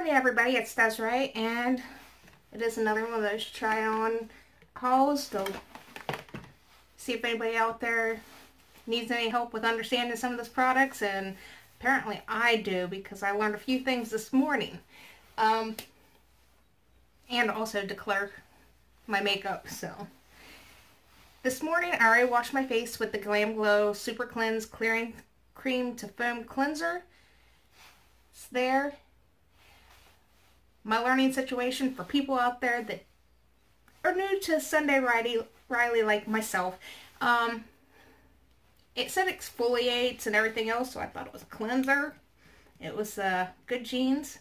morning, everybody. It's Desiree, and it is another one of those try-on hauls to see if anybody out there needs any help with understanding some of these products, and apparently I do, because I learned a few things this morning. And also to clear my makeup. So this morning I already washed my face with the Glam Glow Super Cleanse Clearing Cream to Foam Cleanser. It's there. My learning situation for people out there that are new to Sunday Riley like myself. It said exfoliates and everything else, so I thought it was a cleanser. It was good jeans.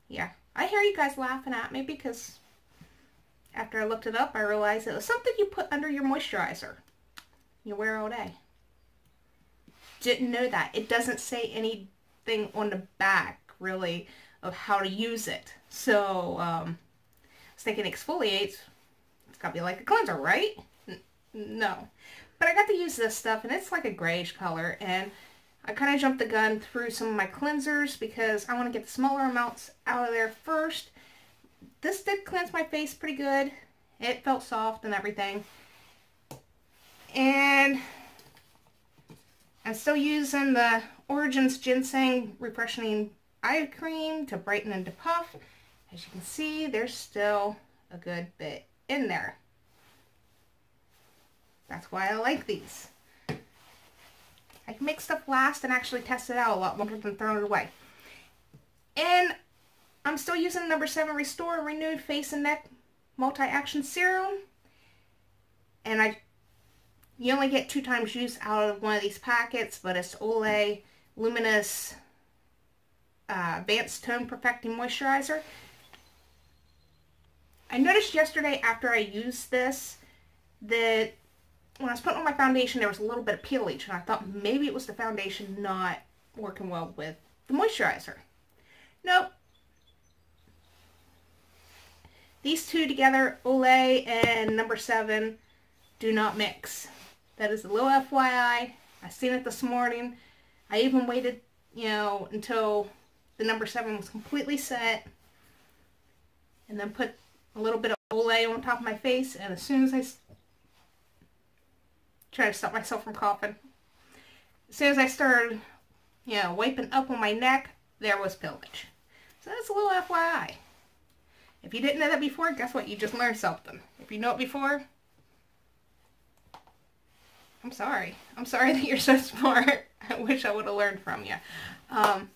Yeah, I hear you guys laughing at me because after I looked it up, I realized it was something you put under your moisturizer. You wear all day. Didn't know that. It doesn't say anything on the back, really, of how to use it. So, I was thinking exfoliates. It's got to be like a cleanser, right? No. But I got to use this stuff, and it's like a grayish color, and I kind of jumped the gun through some of my cleansers because I want to get the smaller amounts out of there first. This did cleanse my face pretty good. It felt soft and everything. And I'm still using the Origins Ginseng Refreshing Eye Cream to brighten and to puff. As you can see, there's still a good bit in there. That's why I like these. I can make stuff last and actually test it out a lot longer than throwing it away. And I'm still using number 7 Restore Renewed Face and Neck Multi-Action Serum. And you only get 2 times use out of one of these packets, but it's Olay Luminous Advanced Tone Perfecting Moisturizer. I noticed yesterday after I used this that when I was putting on my foundation there was a little bit of peelage, and I thought maybe it was the foundation not working well with the moisturizer. Nope. These two together, Olay and number 7, do not mix. That is a little FYI. I seen it this morning. I even waited, until the number 7 was completely set, and then put a little bit of Olay on top of my face, and as soon as I try to stop myself from coughing, as soon as I started, wiping up on my neck, there was peelage. So that's a little FYI. If you didn't know that before, guess what? You just learned something. If you know it before, I'm sorry. I'm sorry that you're so smart. I wish I would have learned from you. And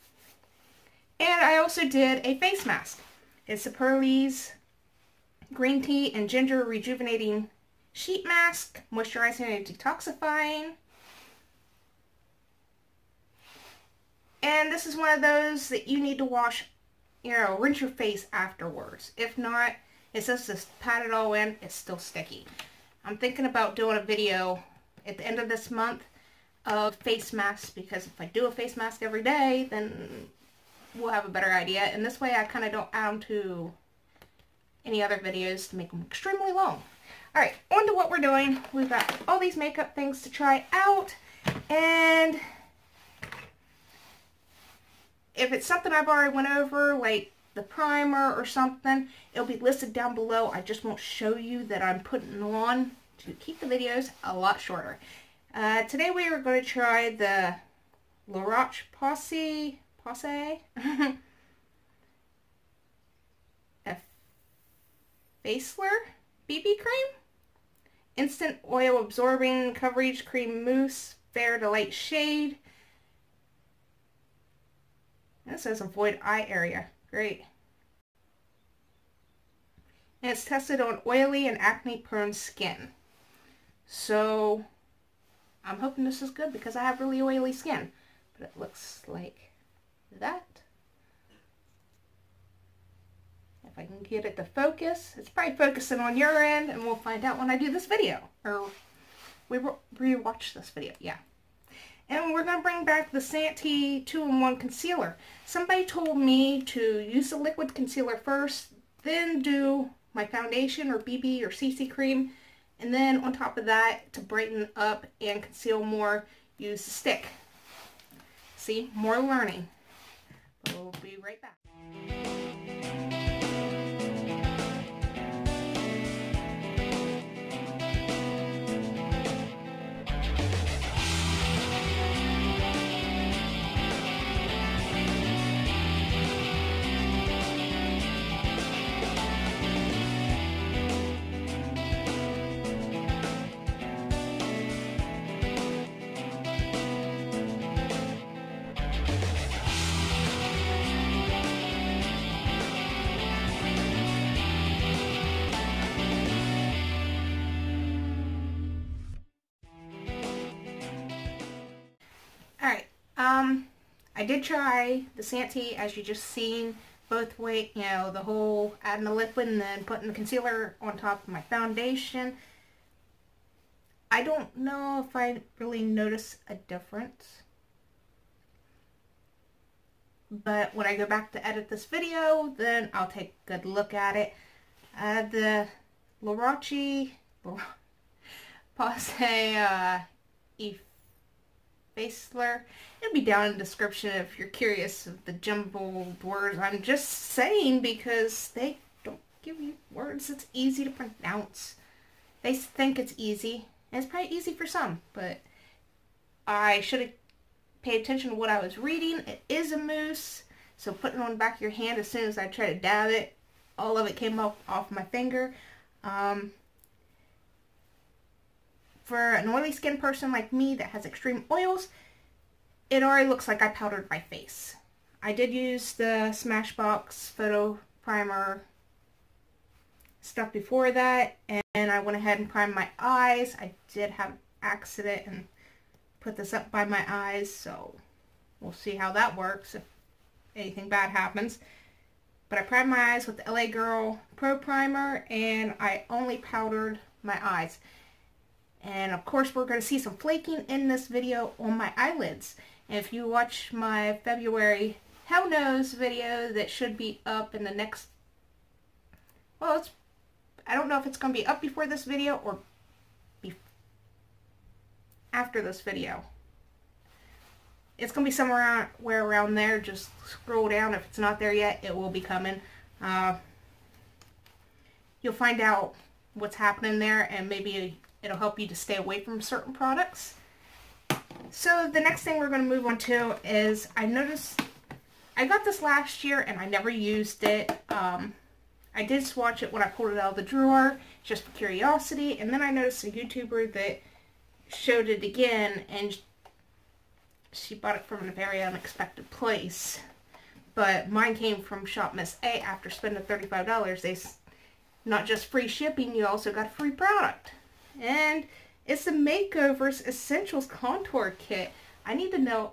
I also did a face mask. It's a Pearlie's Green Tea and Ginger Rejuvenating Sheet Mask, moisturizing and detoxifying. And this is one of those that you need to wash, rinse your face afterwards. If not, it says just pat it all in, it's still sticky. I'm thinking about doing a video at the end of this month of face masks, because if I do a face mask every day, then we'll have a better idea. And this way I kind of don't add them to any other videos to make them extremely long. Alright, on to what we're doing. We've got all these makeup things to try out, and if it's something I've already went over, like the primer or something, it'll be listed down below. I just won't show you that I'm putting on to keep the videos a lot shorter. Today we are going to try the Roche-Posay effaclar BB Cream. Instant Oil Absorbing Coverage Cream Mousse, Fair to Light Shade. And it says avoid eye area. Great. And it's tested on oily and acne-prone skin. So, I'm hoping this is good because I have really oily skin. But it looks like that. If I can get it to focus. It's probably focusing on your end, and we'll find out when I do this video. Or we rewatch this video, yeah. And we're going to bring back the Santee 2-in-1 Concealer. Somebody told me to use the liquid concealer first, then do my foundation or BB or CC cream, and then on top of that, to brighten up and conceal more, use the stick. See, more learning. We'll be right back. Alright, I did try the Santee, as you just seen, both way, you know, the whole adding the liquid and then putting the concealer on top of my foundation. I don't know if I really notice a difference. But when I go back to edit this video, then I'll take a good look at it. The Roche-Posay effaclar. It'll be down in the description if you're curious of the jumbled words. I'm just saying because they don't give you words that's easy to pronounce. They think it's easy, and it's probably easy for some, but I should have paid attention to what I was reading. It is a mousse, so putting it on the back of your hand, as soon as I try to dab it, all of it came off my finger. For an oily skin person like me that has extreme oils, it already looks like I powdered my face. I did use the Smashbox photo primer stuff before that, and I went ahead and primed my eyes. I did have an accident and put this up by my eyes, so we'll see how that works if anything bad happens. But I primed my eyes with the LA Girl Pro Primer, and I only powdered my eyes. And of course we're going to see some flaking in this video on my eyelids. And if you watch my February Hell Knows video that should be up in the next, well, I don't know if it's going to be up before this video or after this video. It's going to be somewhere around there. Just scroll down. If it's not there yet, it will be coming. You'll find out what's happening there, and maybe it'll help you to stay away from certain products. So the next thing we're going to move on to is, I noticed, I got this last year and I never used it. I did swatch it when I pulled it out of the drawer, just for curiosity, and then I noticed a YouTuber that showed it again, and she bought it from a very unexpected place. But mine came from Shop Miss A after spending $35. They not just free shipping, you also got a free product. And it's the Makeover's Essentials Contour Kit. I need to know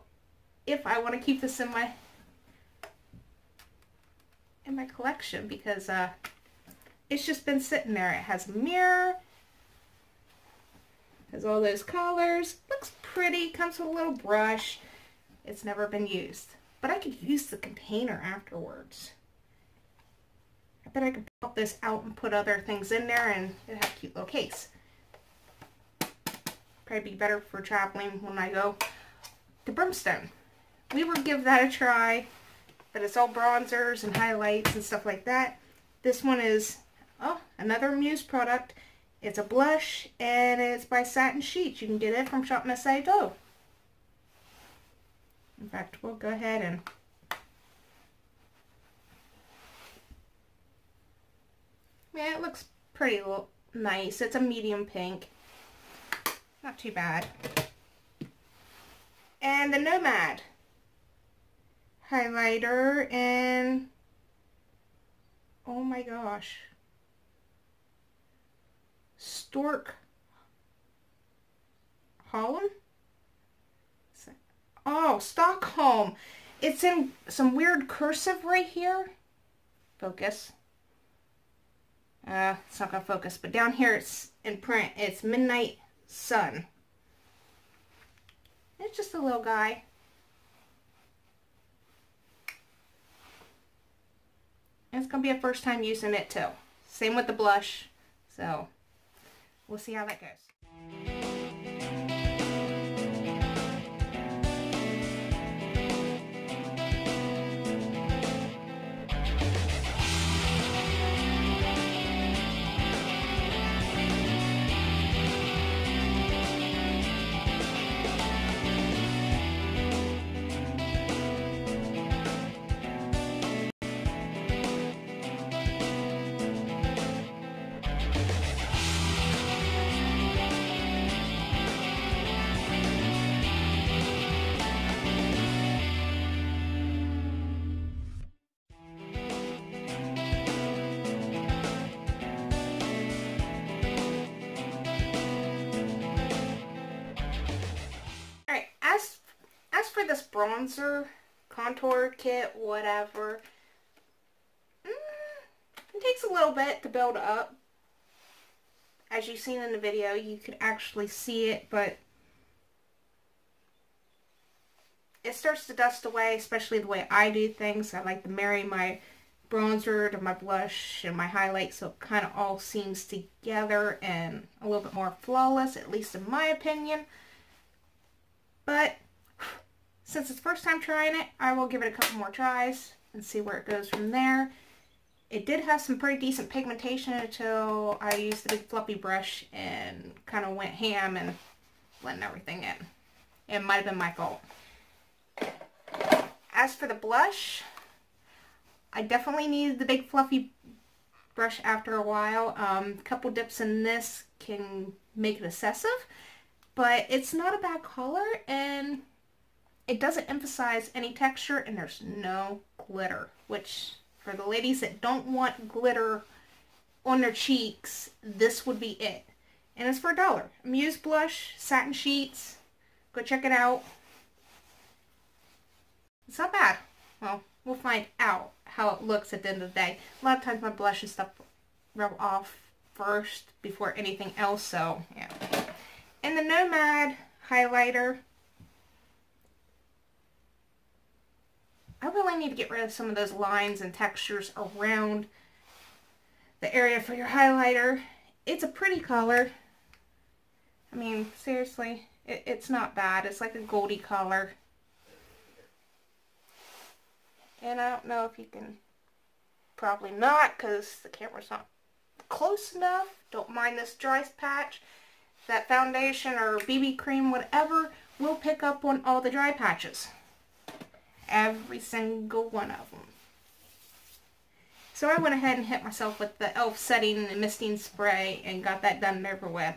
if I want to keep this in my collection, because it's just been sitting there. It has a mirror, has all those colors, looks pretty, comes with a little brush. It's never been used, but I could use the container afterwards. I bet I could pop this out and put other things in there, and it'd have a cute little case. Probably be better for traveling when I go to Brimstone. We will give that a try, but it's all bronzers and highlights and stuff like that. This one is, oh, another Amuse product. It's a blush, and it's by Satin Sheets. You can get it from Shop Miss A. In fact, we'll go ahead and yeah, it looks pretty nice. It's a medium pink. Not too bad. And the Nomad highlighter, and oh my gosh, Stork Holland? Oh, Stockholm. It's in some weird cursive right here. Focus. It's not gonna focus, but down here it's in print. It's Midnight Sun. It's just a little guy. And it's gonna be a first time using it too. Same with the blush. So we'll see how that goes. bronzer, contour kit, whatever. It takes a little bit to build up. As you've seen in the video, you could actually see it, but it starts to dust away, especially the way I do things. I like to marry my bronzer to my blush and my highlight so it kind of all seems together and a little bit more flawless, at least in my opinion. But since it's the first time trying it, I will give it a couple more tries and see where it goes from there. It did have some pretty decent pigmentation until I used the big fluffy brush and kind of went ham and blended everything in. It might have been my fault. As for the blush, I definitely needed the big fluffy brush after a while. A couple dips in this can make it excessive, but it's not a bad color and it doesn't emphasize any texture and there's no glitter, which for the ladies that don't want glitter on their cheeks, this would be it. And it's for $1. Amuse blush, satin sheets. Go check it out. It's not bad. Well, we'll find out how it looks at the end of the day. A lot of times my blush and stuff rub off first before anything else, so yeah. And the Nomad highlighter. I really need to get rid of some of those lines and textures around the area for your highlighter. It's a pretty color. I mean, seriously, it's not bad. It's like a goldy color. And I don't know if you can, probably not because the camera's not close enough. Don't mind this dry patch. That foundation or BB cream, whatever, will pick up on all the dry patches. Every single one of them. So I went ahead and hit myself with the e.l.f. setting and misting spray and got that done and over with.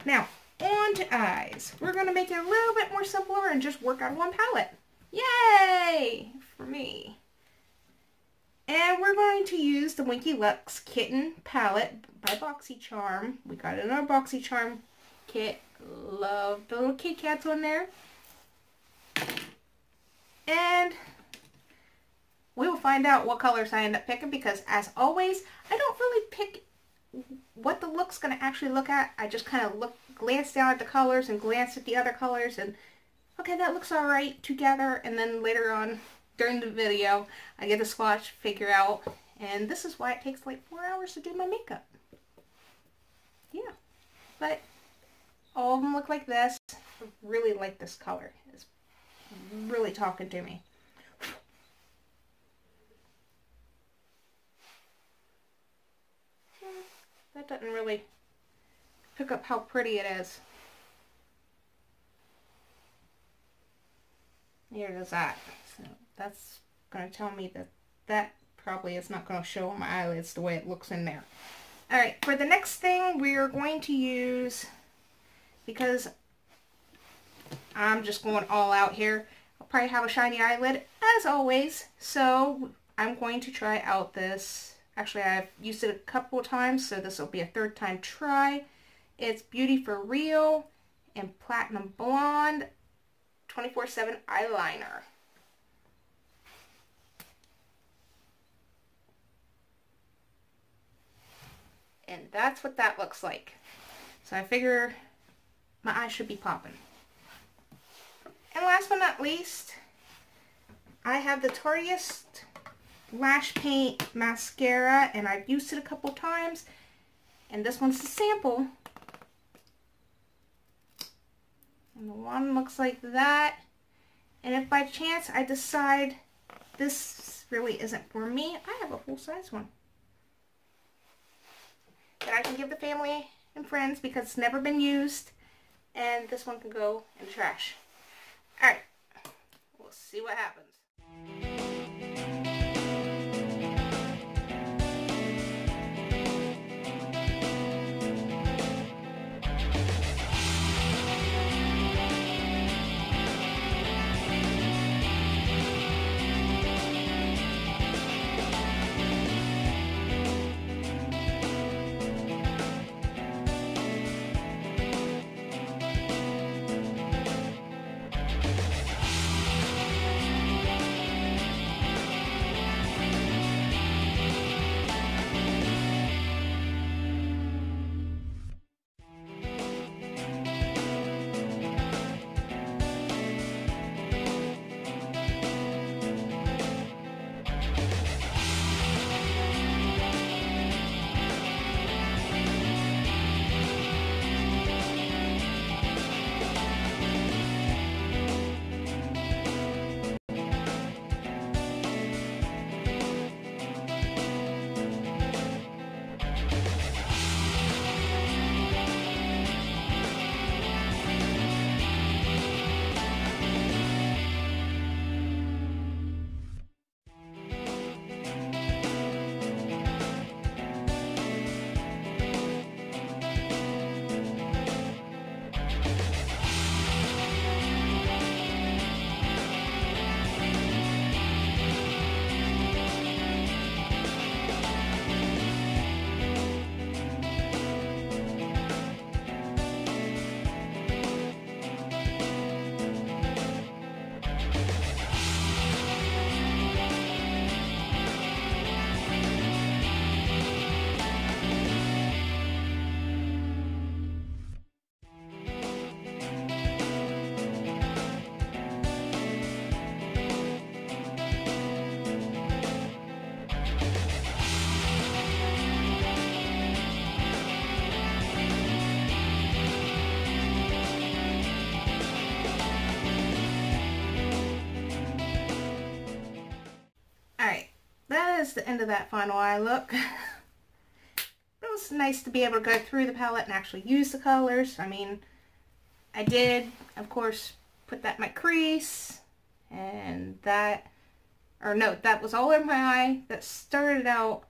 Now, on to eyes. We're going to make it a little bit more simpler and just work on one palette. Yay! For me. And we're going to use the Winky Luxe Kitten palette by BoxyCharm. We got it in our BoxyCharm kit. Love the little kitty cats on there. And we will find out what colors I end up picking because, as always, I don't really pick what the look's going to actually look at. I just kind of glance down at the colors and glance at the other colors and, okay, that looks alright together. And then later on, during the video, I get the swatch, figure out, and this is why it takes like 4 hours to do my makeup. Yeah, but all of them look like this. I really like this color. It's really talking to me. That doesn't really pick up how pretty it is. Here it is at. So that's going to tell me that that probably is not going to show on my eyelids the way it looks in there. Alright, for the next thing we are going to use, because I'm just going all out here, I'll probably have a shiny eyelid as always, so I'm going to try out this. Actually, I've used it a couple of times, so this will be a third time try. It's Beauty for Real in Platinum Blonde 24/7 eyeliner. And that's what that looks like. So I figure my eyes should be popping. And last but not least, I have the Tarteist Lash Paint Mascara, and I've used it a couple times. And this one's a sample. And the one looks like that. And if by chance I decide this really isn't for me, I have a full-size one that I can give the family and friends because it's never been used. And this one can go in the trash. Alright, we'll see what happens. Alright, that is the end of that final eye look. It was nice to be able to go through the palette and actually use the colors. I mean, I did, of course, put that in my crease, and that, or no, that was all in my eye. That started out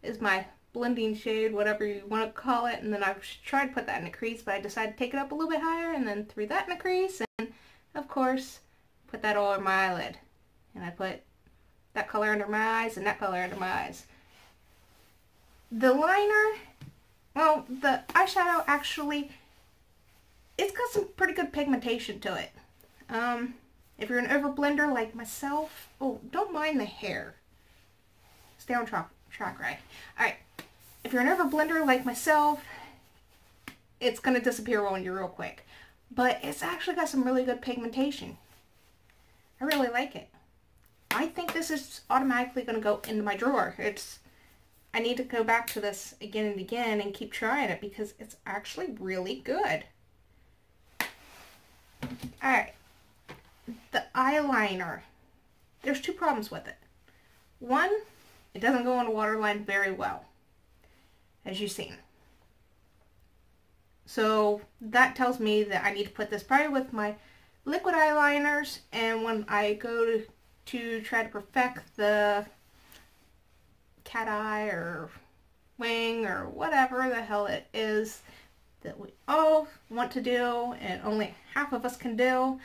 as my blending shade, whatever you want to call it, and then I tried to put that in the crease, but I decided to take it up a little bit higher, and then threw that in the crease, and of course, put that all in my eyelid. And I put that color under my eyes and that color under my eyes. The liner, well, the eyeshadow actually, it's got some pretty good pigmentation to it. If you're an overblender like myself, oh, don't mind the hair. Stay on track, right? Alright, if you're an overblender like myself, it's going to disappear on you real quick. But it's actually got some really good pigmentation. I really like it. I think this is automatically going to go into my drawer. I need to go back to this again and again and keep trying it because it's actually really good. Alright, the eyeliner. There's two problems with it. One, it doesn't go on a waterline very well, as you've seen. So that tells me that I need to put this probably with my liquid eyeliners, and when I go to try to perfect the cat eye or wing or whatever the hell it is that we all want to do and only half of us can do,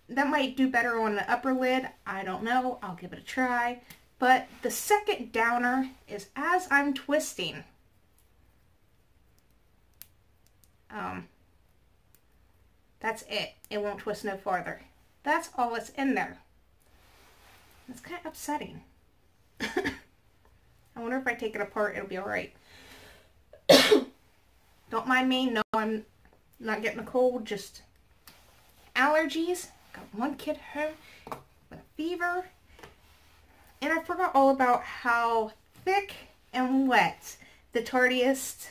that might do better on the upper lid. I don't know. I'll give it a try. But the second downer is as I'm twisting. That's it. It won't twist no farther. That's all that's in there. It's kind of upsetting. I wonder if I take it apart, it'll be alright. Don't mind me. No, I'm not getting a cold. Just allergies. Got one kid home with a fever. And I forgot all about how thick and wet the Tarteist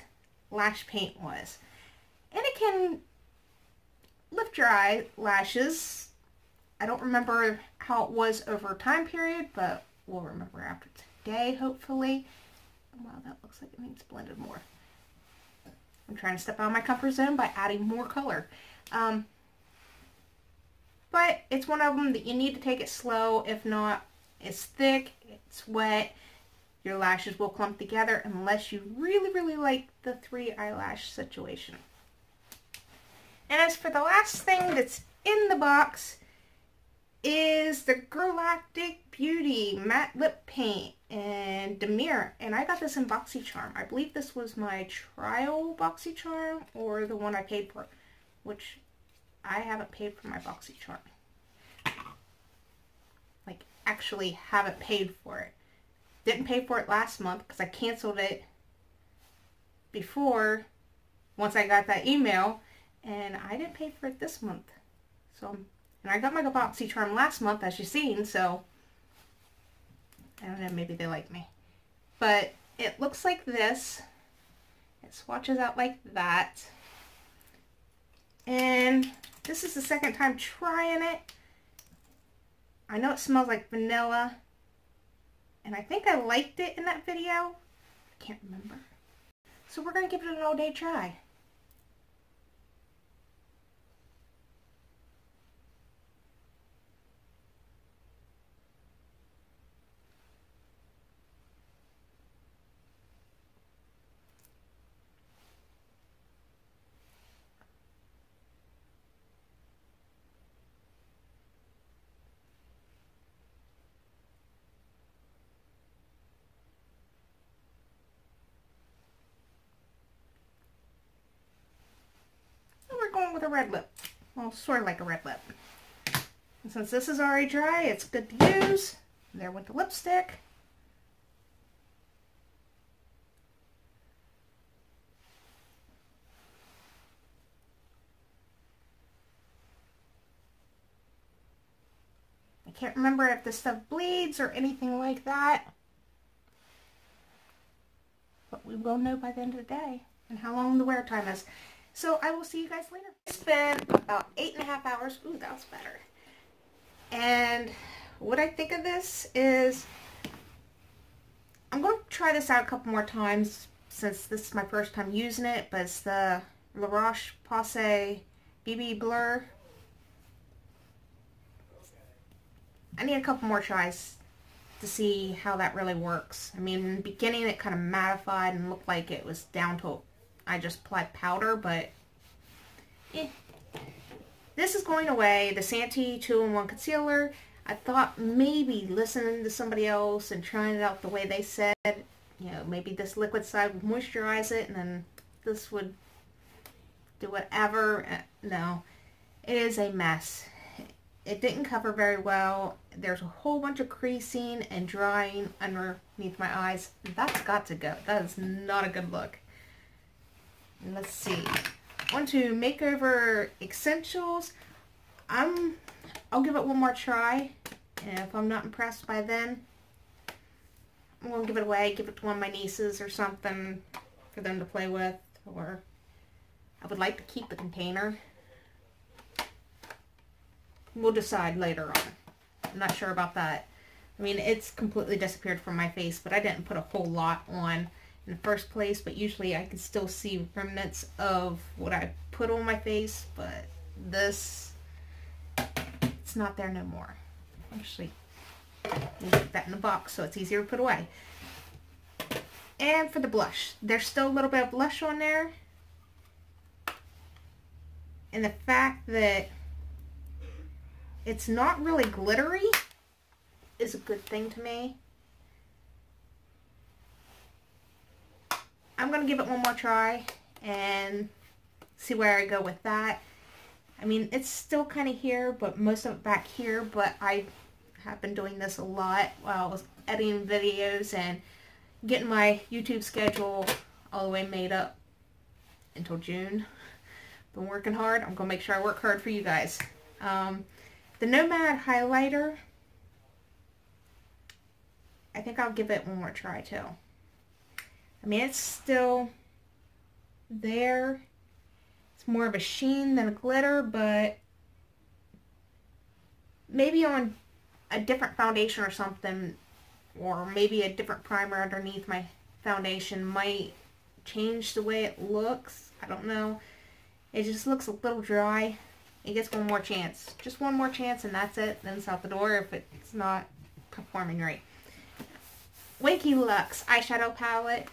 lash paint was. And it can lift your eyelashes. I don't remember how it was over a time period, but we'll remember after today, hopefully. Wow, that looks like it needs blended more. I'm trying to step out of my comfort zone by adding more color. But it's one of them that you need to take it slow. If not, it's thick, it's wet, your lashes will clump together unless you really, really like the 3 eyelash situation. And as for the last thing that's in the box is the Girlactik Beauty Matte Lip Paint and Demure. And I got this in BoxyCharm. I believe this was my trial BoxyCharm or the one I paid for, which I haven't paid for my BoxyCharm. Like, actually haven't paid for it. Didn't pay for it last month because I canceled it before, once I got that email, and I didn't pay for it this month. So, and I got my BoxyCharm last month, as you've seen, so I don't know, maybe they like me. But it looks like this. It swatches out like that. And this is the second time trying it. I know it smells like vanilla. And I think I liked it in that video. I can't remember. So we're going to give it an all-day try. Going with a red lip. Well, sort of like a red lip. And since this is already dry, it's good to use. There with the lipstick. I can't remember if this stuff bleeds or anything like that. But we will know by the end of the day and how long the wear time is. So I will see you guys later. It's been about 8.5 hours. Ooh, that was better. And what I think of this is I'm going to try this out a couple more times since this is my first time using it, but it's the Roche-Posay BB Blur. I need a couple more tries to see how that really works. I mean, in the beginning it kind of mattified and looked like it was down to, I just applied powder, but this is going away. The Santee 2-in-1 concealer, I thought maybe listening to somebody else and trying it out the way they said, you know, maybe this liquid side would moisturize it and then this would do whatever. No, it is a mess. It didn't cover very well. There's a whole bunch of creasing and drying underneath my eyes. That's got to go. That is not a good look. Let's see. On to Makeover Essentials. I'll give it one more try. And if I'm not impressed by then, I'm going to give it away. Give it to one of my nieces or something for them to play with. Or I would like to keep the container. We'll decide later on. I'm not sure about that. I mean, it's completely disappeared from my face, but I didn't put a whole lot on in the first place, but usually I can still see remnants of what I put on my face, but this, it's not there no more. Actually, we'll put that in the box so it's easier to put away. And for the blush, there's still a little bit of blush on there. And the fact that it's not really glittery is a good thing to me. I'm going to give it one more try and see where I go with that. I mean, it's still kind of here, but most of it back here, but I have been doing this a lot while I was editing videos and getting my YouTube schedule all the way made up until June. Been working hard. I'm going to make sure I work hard for you guys. The Nomad highlighter, I think I'll give it one more try too. I mean, it's still there. It's more of a sheen than a glitter, but maybe on a different foundation or something, or maybe a different primer underneath my foundation might change the way it looks. I don't know. It just looks a little dry. It gets one more chance. Just one more chance and that's it. Then it's out the door if it's not performing right. Winky Luxe eyeshadow palette.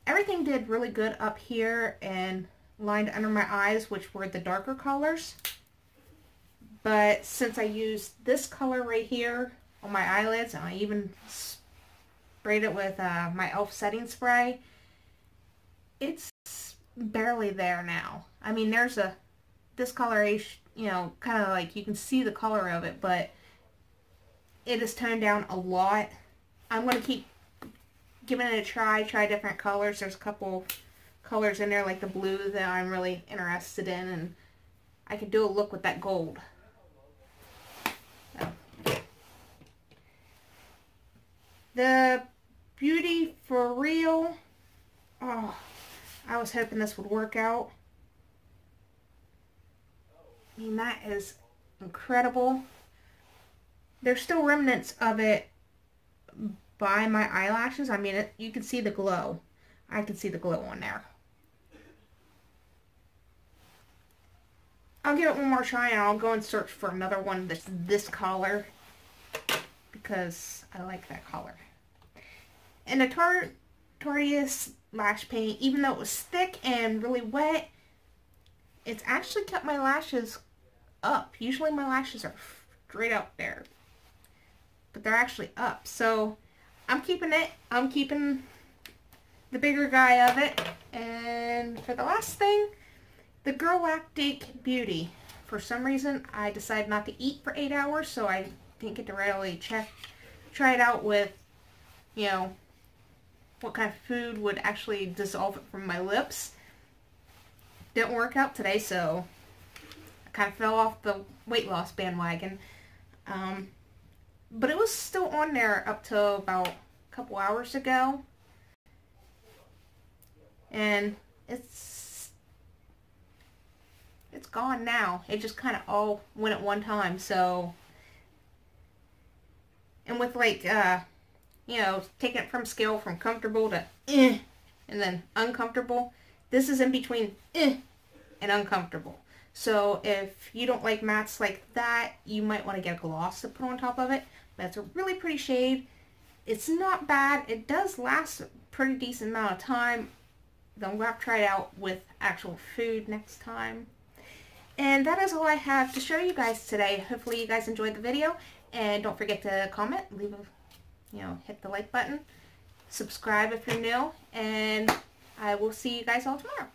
Everything did really good up here and lined under my eyes, which were the darker colors. But since I used this color right here on my eyelids, and I even sprayed it with my e.l.f. setting spray, it's barely there now. I mean, there's this coloration, you know, kind of like you can see the color of it, but it is toned down a lot. I'm going to keep giving it a try different colors. There's a couple colors in there like the blue that I'm really interested in, and I could do a look with that gold. So. The Beauty for Real. Oh, I was hoping this would work out. I mean, that is incredible. There's still remnants of it by my eyelashes. I mean, you can see the glow. I can see the glow on there. I'll give it one more try and I'll go and search for another one that's this color because I like that color. And the tarteist lash paint, even though it was thick and really wet, it's actually kept my lashes up. Usually my lashes are straight up there, but they're actually up. So I'm keeping it. I'm keeping the bigger guy of it. And for the last thing, the Girlactik Beauty. For some reason, I decided not to eat for 8 hours, so I didn't get to really try it out with, you know, what kind of food would actually dissolve it from my lips. Didn't work out today, so I kind of fell off the weight loss bandwagon. But it was still on there up till about a couple hours ago. And it's gone now. It just kind of all went at one time, so And with like, you know, taking it from scale from comfortable to and then uncomfortable, this is in between and uncomfortable. So if you don't like mattes like that, you might want to get a gloss to put on top of it. But it's a really pretty shade. It's not bad. It does last a pretty decent amount of time. Though I'm going to have to try it out with actual food next time. And that is all I have to show you guys today. Hopefully you guys enjoyed the video. And don't forget to comment, leave a, hit the like button. Subscribe if you're new. And I will see you guys all tomorrow.